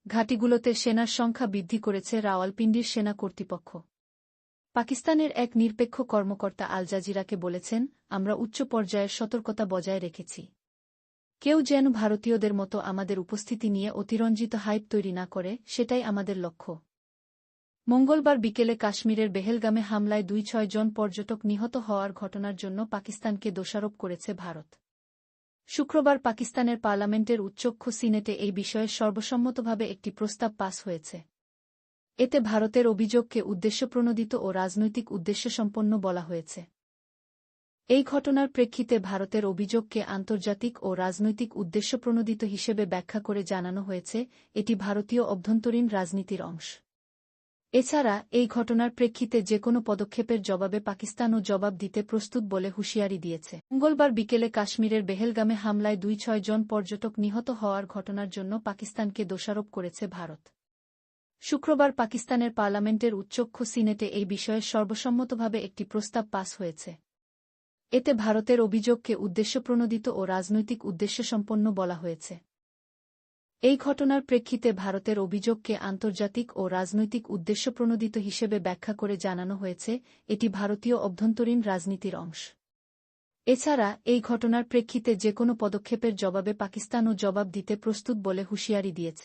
ঘাঁটিগুলোতে সেনার সংখ্যা বৃদ্ধি করেছে রাওয়ালপিন্ডির সেনা কর্তৃপক্ষ। পাকিস্তানের এক নিরপেক্ষ কর্মকর্তা আল জাজিরাকে বলেছেন, আমরা উচ্চ পর্যায়ের সতর্কতা বজায় রেখেছি। কেউ যেন ভারতীয়দের মতো আমাদের উপস্থিতি নিয়ে অতিরঞ্জিত হাইপ তৈরি না করে, সেটাই আমাদের লক্ষ্য। মঙ্গলবার বিকেলে কাশ্মীরের বেহেলগামে হামলায় ২-৬ জন পর্যটক নিহত হওয়ার ঘটনার জন্য পাকিস্তানকে দোষারোপ করেছে ভারত। শুক্রবার পাকিস্তানের পার্লামেন্টের উচ্চকক্ষ সিনেটে এই বিষয়ে সর্বসম্মতভাবে একটি প্রস্তাব পাস হয়েছে। এতে ভারতের অভিযোগকে উদ্দেশ্যপ্রণোদিত ও রাজনৈতিক উদ্দেশ্যসম্পন্ন বলা হয়েছে। এই ঘটনার প্রেক্ষিতে ভারতের অভিযোগকে আন্তর্জাতিক ও রাজনৈতিক উদ্দেশ্যপ্রণোদিত হিসেবে ব্যাখ্যা করে জানানো হয়েছে, এটি ভারতীয় অভ্যন্তরীণ রাজনীতির অংশ। এছাড়া এই ঘটনার প্রেক্ষিতে যেকোনো পদক্ষেপের জবাবে পাকিস্তানও জবাব দিতে প্রস্তুত বলে হুঁশিয়ারি দিয়েছে। মঙ্গলবার বিকেলে কাশ্মীরের বেহেলগামে হামলায় ২-৬ জন পর্যটক নিহত হওয়ার ঘটনার জন্য পাকিস্তানকে দোষারোপ করেছে ভারত। শুক্রবার পাকিস্তানের পার্লামেন্টের উচ্চকক্ষ সিনেটে এই বিষয়ে সর্বসম্মতভাবে একটি প্রস্তাব পাস হয়েছে। এতে ভারতের অভিযোগকে উদ্দেশ্যপ্রণোদিত ও রাজনৈতিক উদ্দেশ্যসম্পন্ন বলা হয়েছে। এই ঘটনার প্রেক্ষিতে ভারতের অভিযোগকে আন্তর্জাতিক ও রাজনৈতিক উদ্দেশ্যপ্রণোদিত হিসেবে ব্যাখ্যা করে জানানো হয়েছে, এটি ভারতীয় অভ্যন্তরীণ রাজনীতির অংশ। এছাড়া এই ঘটনার প্রেক্ষিতে যেকোনো পদক্ষেপের জবাবে পাকিস্তানও জবাব দিতে প্রস্তুত বলে হুঁশিয়ারি দিয়েছে।